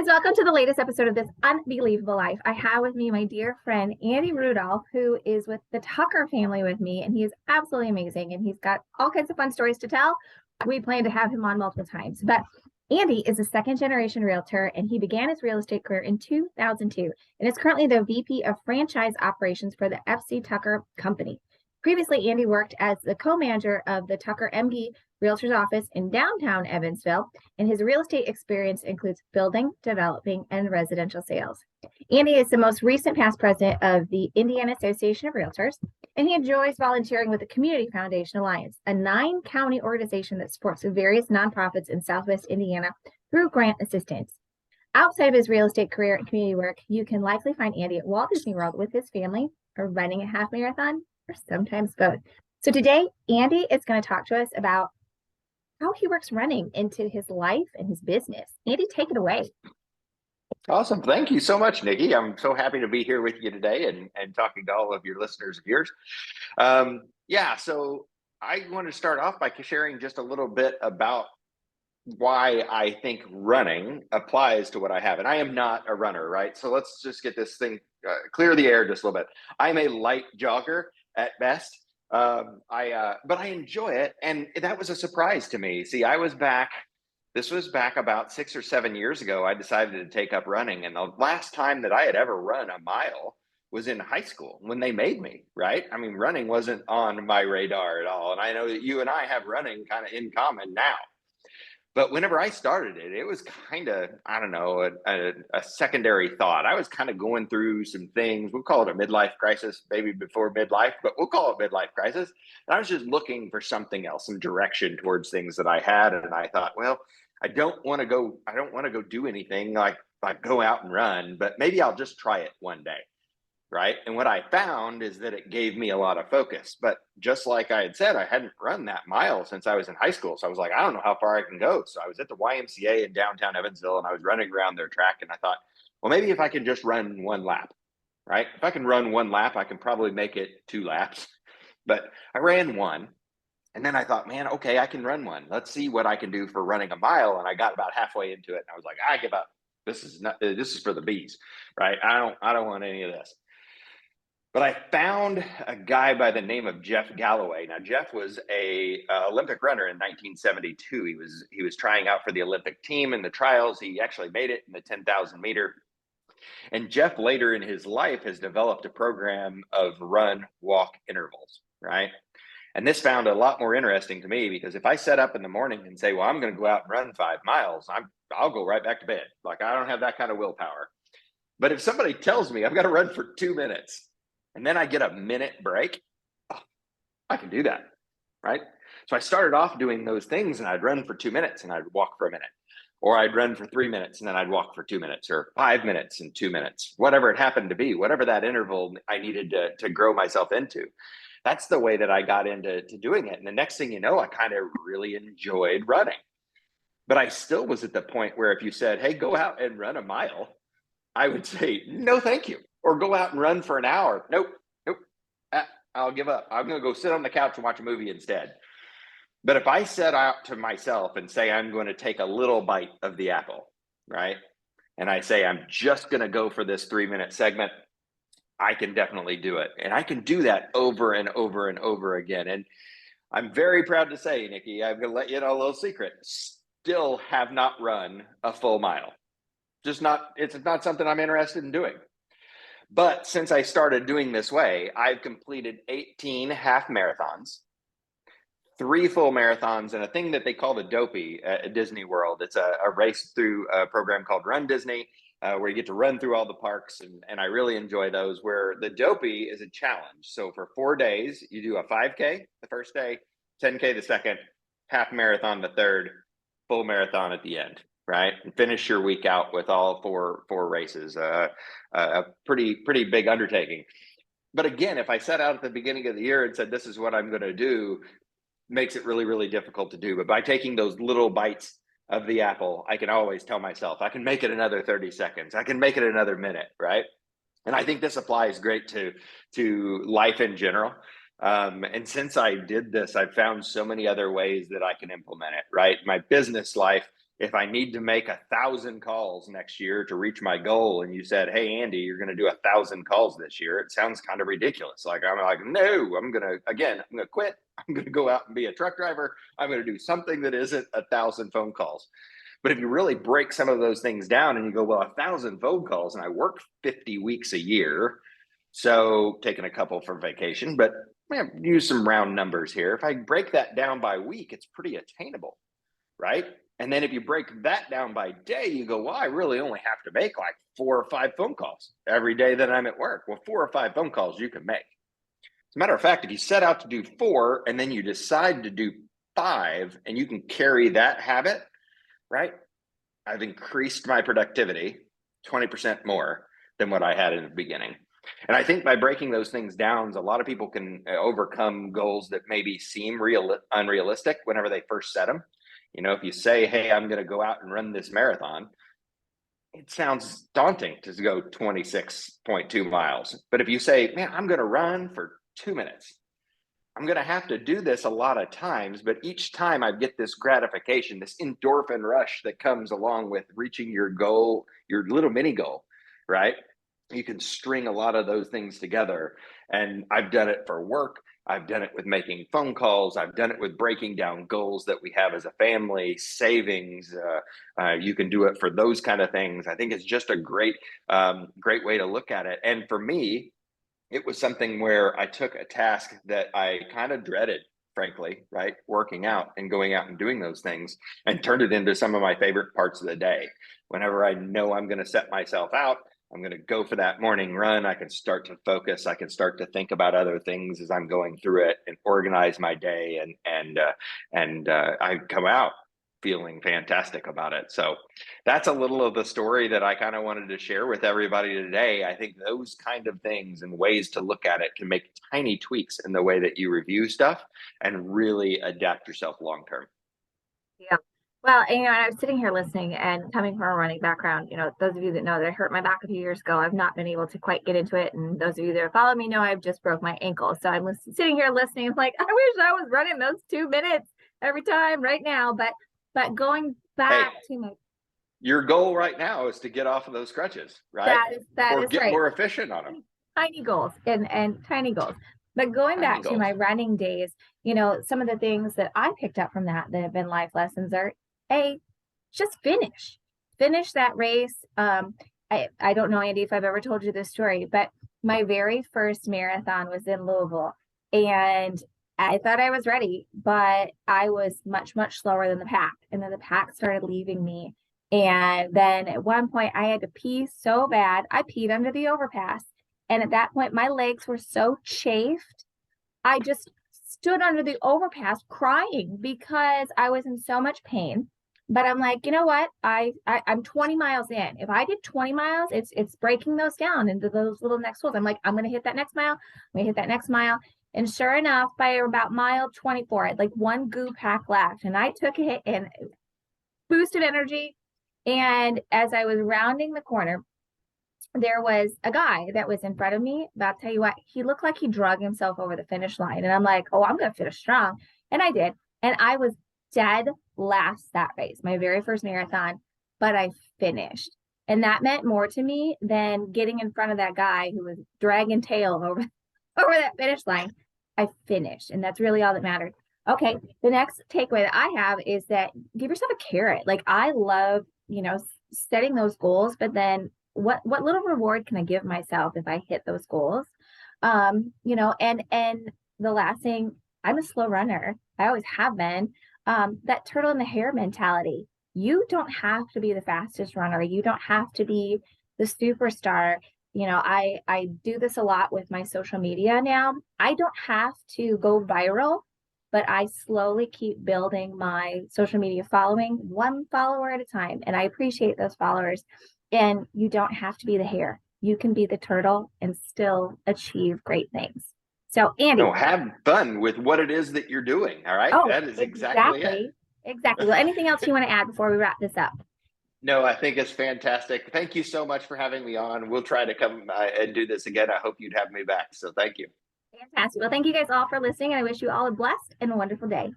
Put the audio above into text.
guys, welcome to the latest episode of this Unbelievable Life. I have with me my dear friend Andy Rudolph, who is with the Tucker family with me, and he is absolutely amazing. And he's got all kinds of fun stories to tell. We plan to have him on multiple times. But Andy is a second generation realtor, and he began his real estate career in 2002 and is currently the VP of Franchise Operations for the FC Tucker Company. Previously, Andy worked as the co-manager of the Tucker MD Realtor's office in downtown Evansville, and his real estate experience includes building, developing, and residential sales. Andy is the most recent past president of the Indiana Association of Realtors, and he enjoys volunteering with the Community Foundation Alliance, a 9-county organization that supports various nonprofits in Southwest Indiana through grant assistance. Outside of his real estate career and community work, you can likely find Andy at Walt Disney World with his family, or running a half marathon, or sometimes both. So today, Andy is going to talk to us about how he works running into his life and his business. Andy, take it away. Awesome. Thank you so much, Nikki. I'm so happy to be here with you today and talking to all of your listeners of yours. So I want to start off by sharing just a little bit about why I think running applies to what I have. And I am not a runner, right? So let's just get this thing, clear the air just a little bit. I'm a light jogger at best. But I enjoy it. And that was a surprise to me. See, this was back about 6 or 7 years ago. I decided to take up running. And the last time that I had ever run a mile was in high school when they made me, right? I mean, running wasn't on my radar at all. And I know that you and I have running kind of in common now. But whenever I started it, it was kind of, I don't know, a secondary thought. I was kind of going through some things. We'll call it a midlife crisis, maybe before midlife, but we'll call it midlife crisis. And I was just looking for something else, some direction towards things that I had. And I thought, well, I don't want to go do anything like go out and run, but maybe I'll just try it one day. Right. And what I found is that it gave me a lot of focus. But just like I had said, I hadn't run that mile since I was in high school. So I was like, I don't know how far I can go. So I was at the YMCA in downtown Evansville and I was running around their track. And I thought, well, maybe if I can just run one lap, right? If I can run one lap, I can probably make it 2 laps. But I ran one. And then I thought, man, okay, I can run one. Let's see what I can do for running a mile. And I got about halfway into it. And I was like, I give up. This is for the bees, right? I don't want any of this. But I found a guy by the name of Jeff Galloway. Now, Jeff was a Olympic runner in 1972. He was trying out for the Olympic team in the trials. He actually made it in the 10,000 meter. And Jeff later in his life has developed a program of run, walk intervals, right? And this found a lot more interesting to me because if I set up in the morning and say, well, I'm going to go out and run 5 miles, I'll go right back to bed. Like I don't have that kind of willpower. But if somebody tells me I've got to run for 2 minutes, and then I get a minute break, I can do that, right? So I started off doing those things and I'd run for 2 minutes and I'd walk for a minute, or I'd run for 3 minutes and then I'd walk for 2 minutes, or 5 minutes and 2 minutes, whatever it happened to be, whatever that interval I needed to grow myself into. That's the way that I got into doing it. And the next thing you know, I kind of really enjoyed running. But I still was at the point where if you said, hey, go out and run a mile, I would say, no, thank you. Or go out and run for an hour. Nope. I'll give up. I'm going to go sit on the couch and watch a movie instead. But if I set out to myself and say, I'm going to take a little bite of the apple, right? And I say, I'm just going to go for this 3-minute segment, I can definitely do it. And I can do that over and over and over again. And I'm very proud to say, Nikki, I'm going to let you know a little secret. Still have not run a full mile. It's not something I'm interested in doing. But since I started doing this way, I've completed 18 half marathons, 3 full marathons, and a thing that they call the Dopey at Disney World. It's a race through a program called Run Disney, where you get to run through all the parks. And I really enjoy those, where the Dopey is a challenge. So for 4 days, you do a 5K the first day, 10K the second, half marathon the third, full marathon at the end. Right, and finish your week out with all four races. A pretty big undertaking. But again, if I set out at the beginning of the year and said this is what I'm going to do, makes it really, really difficult to do. But by taking those little bites of the apple, I can always tell myself I can make it another 30 seconds. I can make it another minute. Right, and I think this applies great to life in general. And since I did this, I've found so many other ways that I can implement it. Right, my business life If I need to make 1,000 calls next year to reach my goal, and you said, "Hey, Andy, you're going to do 1,000 calls this year," it sounds kind of ridiculous. Like, I'm like, no, I'm going to quit. I'm going to go out and be a truck driver. I'm going to do something that isn't 1,000 phone calls. But if you really break some of those things down and you go, well, 1,000 phone calls, and I work 50 weeks a year, so taking a couple for vacation, but use some round numbers here. If I break that down by week, it's pretty attainable, right? And then if you break that down by day, you go, well, I really only have to make like 4 or 5 phone calls every day that I'm at work. Well, 4 or 5 phone calls you can make. As a matter of fact, if you set out to do 4 and then you decide to do 5 and you can carry that habit, right? I've increased my productivity 20% more than what I had in the beginning. And I think by breaking those things down, a lot of people can overcome goals that maybe seem unrealistic whenever they first set them. You know, if you say, hey, I'm going to go out and run this marathon, it sounds daunting to go 26.2 miles. But if you say, man, I'm going to run for 2 minutes, I'm going to have to do this a lot of times, but each time I get this gratification, this endorphin rush that comes along with reaching your goal, your little mini goal, right? You can string a lot of those things together. And I've done it for work. I've done it with making phone calls. I've done it with breaking down goals that we have as a family, savings. You can do it for those kind of things. I think it's just a great way to look at it. And for me, it was something where I took a task that I kind of dreaded, frankly, right? Working out and going out and doing those things, and turned it into some of my favorite parts of the day. Whenever I know I'm going to set myself out, I'm going to go for that morning run, I can start to focus. I can start to think about other things as I'm going through it and organize my day. And I come out feeling fantastic about it. So that's a little of the story that I kind of wanted to share with everybody today. I think those kind of things and ways to look at it can make tiny tweaks in the way that you review stuff and really adapt yourself long term. Yeah. Well, and, I was sitting here listening, and coming from a running background, those of you that know that I hurt my back a few years ago, I've not been able to quite get into it. And those of you that follow me know I've just broke my ankle. So I'm sitting here listening. I'm like, I wish I was running those 2 minutes every time right now. But going back to my, your goal right now is to get off of those crutches, right? That or is get right. more efficient on them. Tiny goals and tiny goals. But going back to my running days, some of the things that I picked up from that have been life lessons are, just finish that race. I don't know, Andy, if I've ever told you this story, but my very first marathon was in Louisville, and I thought I was ready, but I was much, much slower than the pack. And then the pack started leaving me. And then at one point I had to pee so bad, I peed under the overpass. And at that point, my legs were so chafed, I just stood under the overpass crying because I was in so much pain. But I'm like, you know what? I'm 20 miles in. If I did 20 miles, it's breaking those down into those little next goals. I'm like, I'm going to hit that next mile. I'm going to hit that next mile. And sure enough, by about mile 24, I had like one goo pack left. And I took a hit and boosted energy. And as I was rounding the corner, there was a guy that was in front of me. But I'll tell you what, he looked like he drug himself over the finish line. And I'm like, oh, I'm going to finish strong. And I did. And I was dead last that race, my very first marathon, but I finished. And that meant more to me than getting in front of that guy who was dragging tail over that finish line. I finished. And that's really all that mattered. Okay. The next takeaway that I have is that give yourself a carrot. Like, I love, setting those goals, but then what little reward can I give myself if I hit those goals? And the last thing, I'm a slow runner. I always have been. That turtle in the hair mentality. You don't have to be the fastest runner. You don't have to be the superstar. I do this a lot with my social media now. I don't have to go viral, but I slowly keep building my social media following, one follower at a time. And I appreciate those followers. And you don't have to be the hare. You can be the turtle and still achieve great things. So, Andy. No, have fun with what it is that you're doing. All right. Oh, that is exactly it. Exactly. Well, anything else you want to add before we wrap this up? No, I think it's fantastic. Thank you so much for having me on. We'll try to come and do this again. I hope you'd have me back. So thank you. Fantastic. Well, thank you guys all for listening. And I wish you all a blessed and wonderful day.